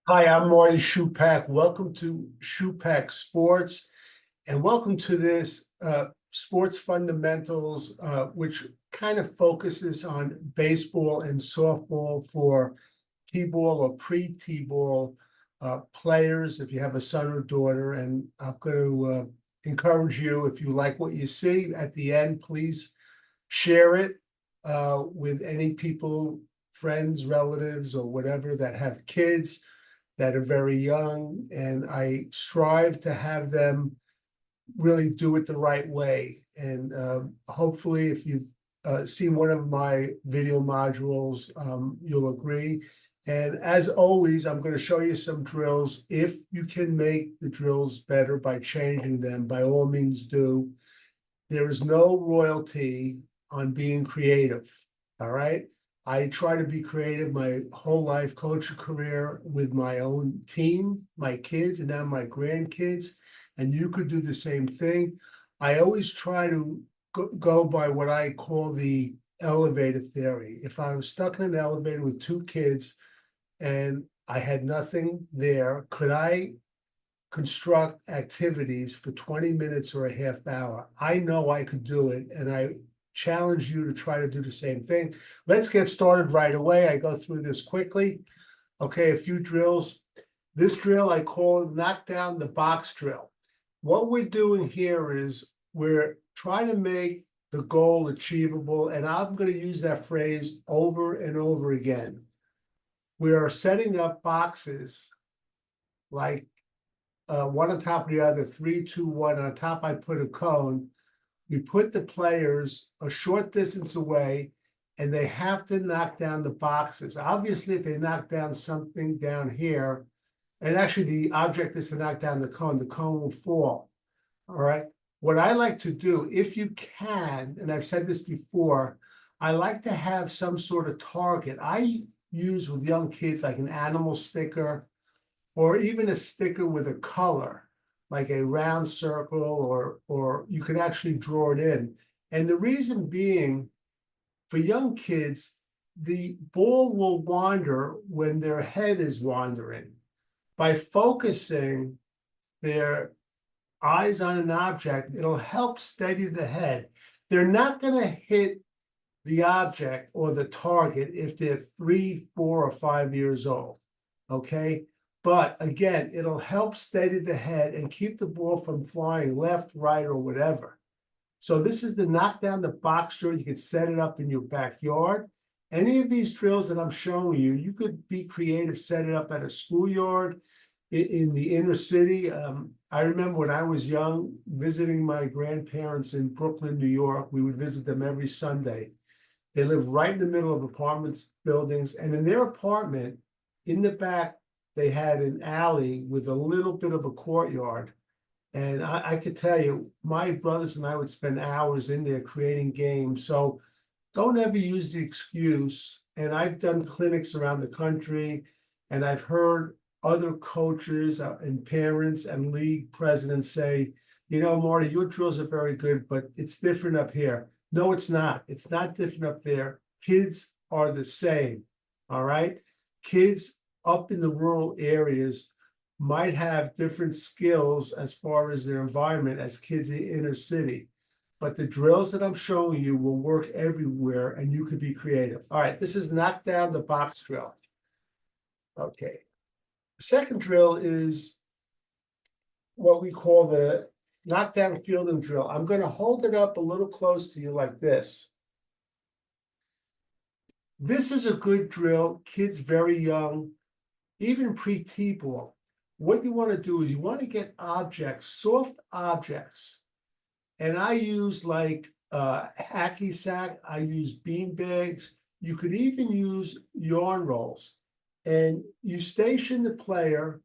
Hi, I'm Marty Schupak. Welcome to Schupak Sports, and welcome to this Sports Fundamentals, which kind of focuses on baseball and softball for T-ball or pre-T-ball players, if you have a son or daughter. And I'm going to encourage you, if you like what you see at the end, please share it with any people, friends, relatives, or whatever that have kids that are very young, and I strive to have them really do it the right way. And hopefully, if you've seen one of my video modules, you'll agree. And as always, I'm going to show you some drills. If you can make the drills better by changing them, by all means do. There is no royalty on being creative. All right. I try to be creative my whole life, coaching career with my own team, my kids, and now my grandkids. And you could do the same thing. I always try to go by what I call the elevator theory. If I was stuck in an elevator with two kids and I had nothing there, could I construct activities for 20 minutes or a half hour? I know I could do it, and I challenge you to try to do the same thing. Let's get started right away. I go through this quickly. Okay, a few drills. This drill I call knock down the box drill. What we're doing here is we're trying to make the goal achievable, and I'm going to use that phrase over and over again. We are setting up boxes like one on top of the other, 3, 2, 1. On top, I put a cone. We put the players a short distance away, and they have to knock down the boxes. Obviously, if they knock down something down here, and actually the object is to knock down the cone will fall. All right. What I like to do, if you can, and I've said this before, I like to have some sort of target. I use with young kids like an animal sticker, or even a sticker with a color, like a round circle, or you can actually draw it in. And the reason being, for young kids, the ball will wander when their head is wandering. By focusing their eyes on an object, it'll help steady the head. They're not going to hit the object or the target if they're 3, 4, or 5 years old. Okay. But again, it'll help steady the head and keep the ball from flying left, right, or whatever. So this is the knock down the box drill. You can set it up in your backyard. Any of these drills that I'm showing you, you could be creative, set it up at a schoolyard, in the inner city. I remember when I was young, visiting my grandparents in Brooklyn, New York. We would visit them every Sunday. They live right in the middle of apartments, buildings, and in their apartment, in the back, they had an alley with a little bit of a courtyard. And I could tell you, my brothers and I would spend hours in there creating games. So don't ever use the excuse. And I've done clinics around the country, and I've heard other coaches and parents and league presidents say, you know, Marty, your drills are very good, but it's different up here. No, it's not. It's not different up there. Kids are the same. All right. Kids up in the rural areas might have different skills as far as their environment as kids in the inner city. But the drills that I'm showing you will work everywhere, and you could be creative. All right, this is knock down the box drill. Okay. The second drill is what we call the knockdown fielding drill. I'm going to hold it up a little close to you like this. This is a good drill, kids very young, even pre-T ball. What you want to do is you want to get objects, soft objects. And I use like hacky sack, I use bean bags. You could even use yarn rolls. And you station the player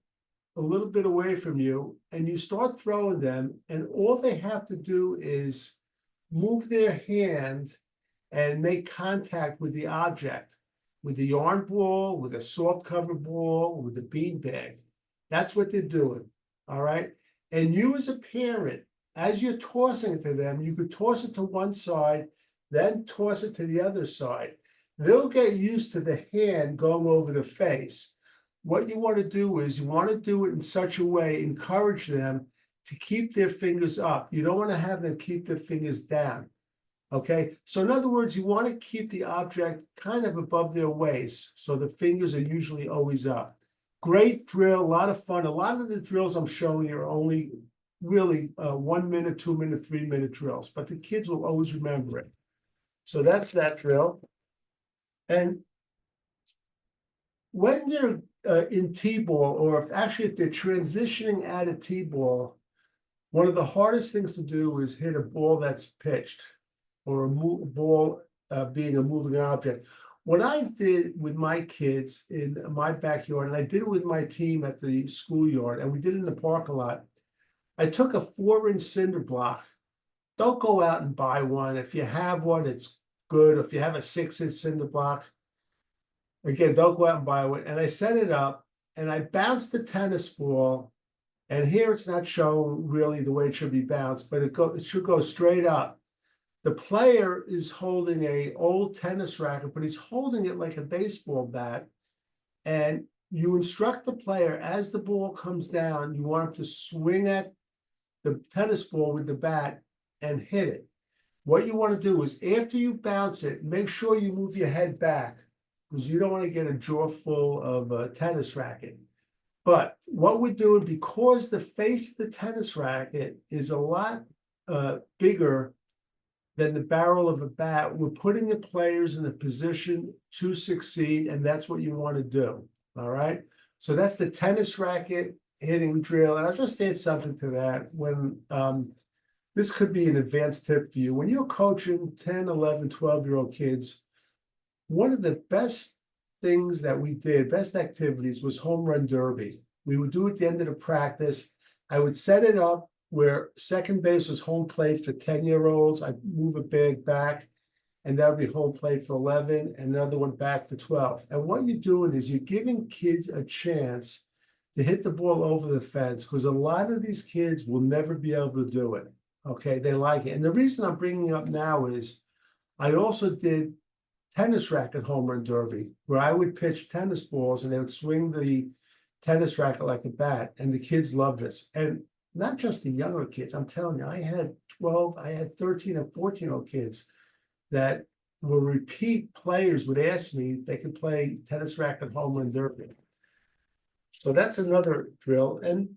a little bit away from you, and you start throwing them, and all they have to do is move their hand and make contact with the object, with the yarn ball, with a soft cover ball, with a bean bag. That's what they're doing. All right. And you, as a parent, as you're tossing it to them, you could toss it to one side, then toss it to the other side. They'll get used to the hand going over the face. what you want to do is you want to do it in such a way, encourage them to keep their fingers up. You don't want to have them keep their fingers down. Okay, so in other words, you want to keep the object kind of above their waist, so the fingers are usually always up. Great drill, a lot of fun. A lot of the drills I'm showing you are only really 1 minute, 2 minute, 3 minute drills, but the kids will always remember it. So that's that drill. And when they're in T-ball, or if they're transitioning out of T-ball, one of the hardest things to do is hit a ball that's pitched, or a ball being a moving object. What I did with my kids in my backyard, and I did it with my team at the schoolyard, and we did it in the park a lot. I took a 4-inch cinder block. Don't go out and buy one. If you have one, it's good. If you have a 6-inch cinder block, again, don't go out and buy one. And I set it up, and I bounced the tennis ball. And here it's not shown really the way it should be bounced, but it should go straight up. The player is holding an old tennis racket, but he's holding it like a baseball bat. And you instruct the player, as the ball comes down, you want him to swing at the tennis ball with the bat and hit it. What you want to do is, after you bounce it, make sure you move your head back, because you don't want to get a jaw full of a tennis racket. But what we're doing, because the face of the tennis racket is a lot bigger than the barrel of a bat, we're putting the players in a position to succeed, and that's what you want to do. All right. So that's the tennis racket hitting drill. And I'll just add something to that. When this could be an advanced tip for you. When you're coaching 10, 11, 12-year-old kids, one of the best things that we did, best activities, was home run derby. We would do it at the end of the practice. I would set it up where second base was home plate for 10-year-olds. I'd move a bag back, and that would be home plate for 11, and another one back for 12. And what you're doing is you're giving kids a chance to hit the ball over the fence, because a lot of these kids will never be able to do it. Okay, they like it. And the reason I'm bringing it up now is I also did tennis racket home run derby, where I would pitch tennis balls and they would swing the tennis racket like a bat, and the kids love this. And not just the younger kids, I'm telling you, I had 13 and 14-year-old kids that were repeat players, would ask me if they could play tennis racket home run derby. So that's another drill. And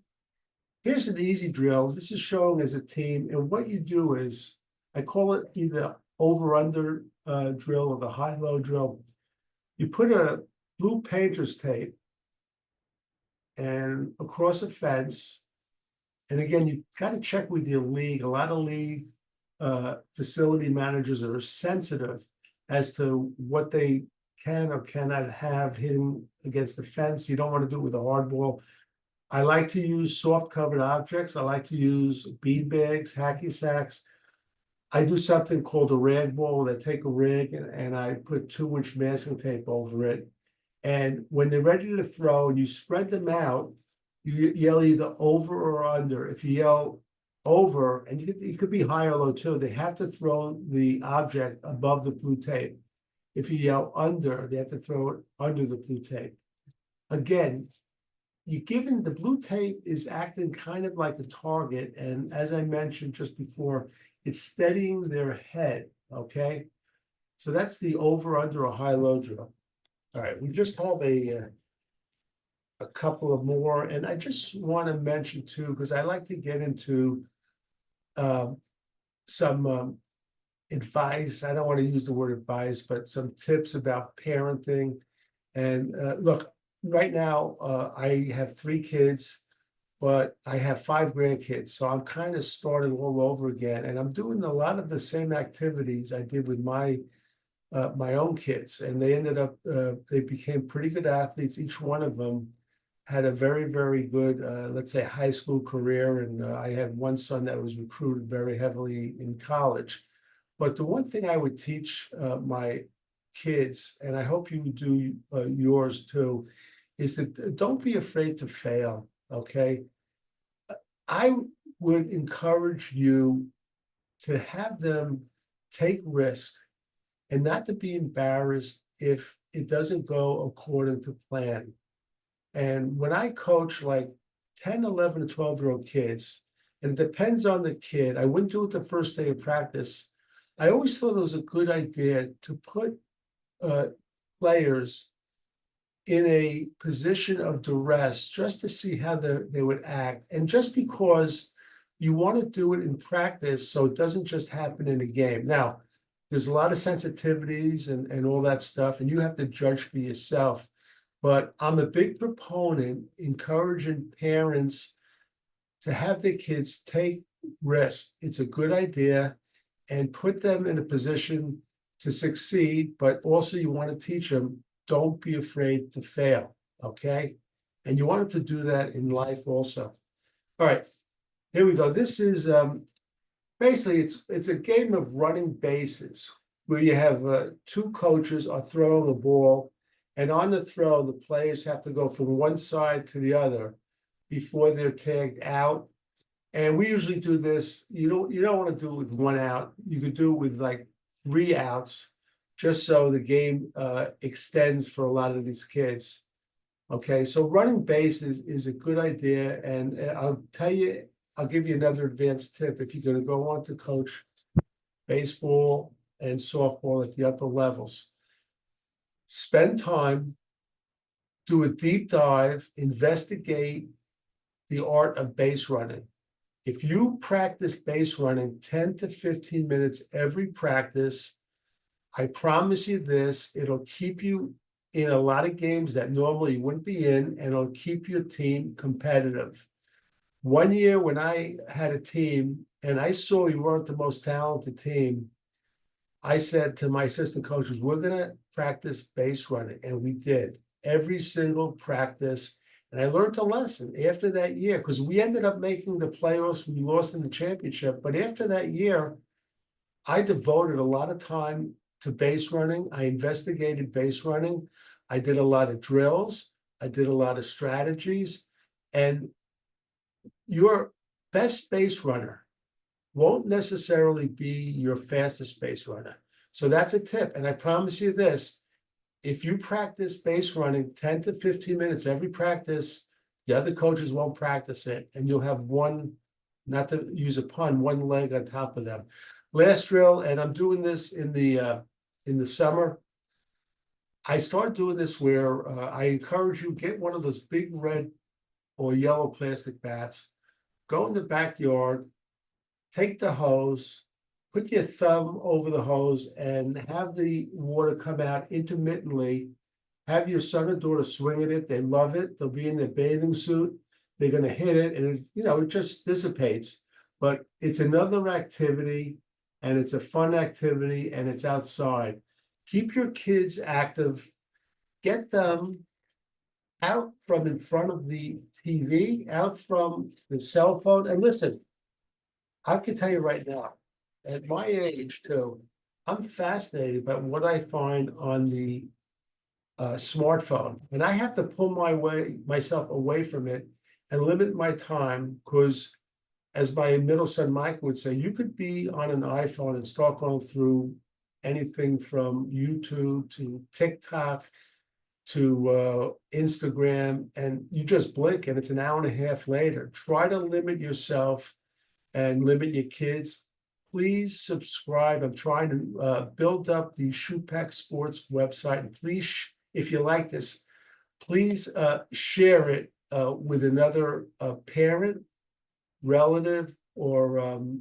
here's an easy drill. This is showing as a team, and what you do is, I call it either over-under drill or the high-low drill. You put a blue painter's tape and across a fence. And again, you got to check with your league. A lot of league facility managers are sensitive as to what they can or cannot have hitting against the fence. You don't want to do it with a hard ball. I like to use soft covered objects. I like to use bead bags, hacky sacks. I do something called a rag ball. I take a rag and I put 2-inch masking tape over it. And when they're ready to throw and you spread them out, you yell either over or under. If you yell over, and you could be high or low too, they have to throw the object above the blue tape. If you yell under, they have to throw it under the blue tape. Again, the blue tape is acting kind of like a target. And as I mentioned just before, it's steadying their head, okay? So that's the over, under, or high-low drill. All right, we just have a couple of more, and I just want to mention too, because I like to get into some advice. I don't want to use the word advice, but some tips about parenting. And look, right now I have 3 kids, but I have 5 grandkids, so I'm kind of starting all over again, and I'm doing a lot of the same activities I did with my own kids, and they ended up they became pretty good athletes. Each one of them had a very, very good, let's say, high school career, and I had one son that was recruited very heavily in college. But the one thing I would teach my kids, and I hope you do yours too, is that don't be afraid to fail, okay? I would encourage you to have them take risk and not to be embarrassed if it doesn't go according to plan. And when I coach like 10, 11, and 12-year-old kids, and it depends on the kid, I wouldn't do it the first day of practice. I always thought it was a good idea to put players in a position of duress just to see how they would act. And just because you want to do it in practice so it doesn't just happen in a game. Now, there's a lot of sensitivities and all that stuff, and you have to judge for yourself. But I'm a big proponent encouraging parents to have their kids take risks. It's a good idea and put them in a position to succeed, but also you want to teach them, don't be afraid to fail, okay? And you want them to do that in life also. All right, here we go. This is basically it's a game of running bases where you have two coaches are throwing a ball, and on the throw, the players have to go from one side to the other before they're tagged out. And we usually do this. You don't want to do it with one out. You could do it with like 3 outs, just so the game extends for a lot of these kids. Okay, so running bases is a good idea, and I'll give you another advanced tip if you're going to go on to coach baseball and softball at the upper levels. Spend time, do a deep dive, investigate the art of base running. If you practice base running 10 to 15 minutes every practice, I promise you this, it'll keep you in a lot of games that normally you wouldn't be in, and it'll keep your team competitive. One year when I had a team and I saw we weren't the most talented team, I said to my assistant coaches, we're going to practice base running. And we did every single practice. And I learned a lesson after that year, because we ended up making the playoffs. We lost in the championship. But after that year, I devoted a lot of time to base running. I investigated base running. I did a lot of drills. I did a lot of strategies. And your best base runner won't necessarily be your fastest base runner. So that's a tip. And I promise you this, if you practice base running 10 to 15 minutes every practice, the other coaches won't practice it, and you'll have one, not to use a pun, one leg on top of them. Last drill, and I'm doing this in the summer. I started doing this where I encourage you, get one of those big red or yellow plastic bats, go in the backyard, take the hose, put your thumb over the hose and have the water come out intermittently. Have your son or daughter swing at it. They love it. They'll be in their bathing suit. They're going to hit it, and it just dissipates. But it's another activity, and it's a fun activity, and it's outside. Keep your kids active. Get them out from in front of the TV, out from the cell phone. And listen, I can tell you right now, at my age too, I'm fascinated by what I find on the smartphone, and I have to pull myself away from it and limit my time, because as my middle son Mike would say, you could be on an iPhone and start going through anything from YouTube to TikTok to Instagram, and you just blink and it's an hour and a half later. Try to limit yourself and limit your kids. Please subscribe. I'm trying to build up the Schupak Sports website. And please, if you like this, please share it with another parent, relative, or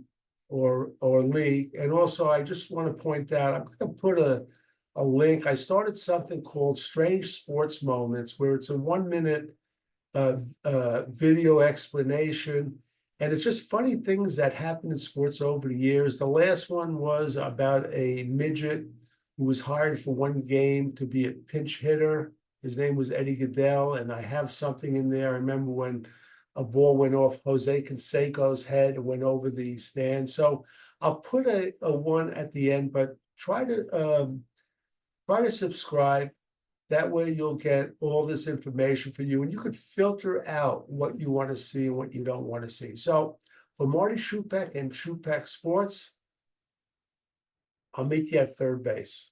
league. And also, I just want to point out, I'm going to put a link. I started something called Strange Sports Moments, where it's a 1-minute video explanation. And it's just funny things that happen in sports over the years. The last one was about a midget who was hired for one game to be a pinch hitter. His name was Eddie Goodell, and I have something in there. I remember when a ball went off Jose Canseco's head and went over the stand. So I'll put a one at the end, but try to subscribe. That way you'll get all this information for you, and you could filter out what you want to see and what you don't want to see. So for Marty Schupak and Schupak Sports, I'll meet you at third base.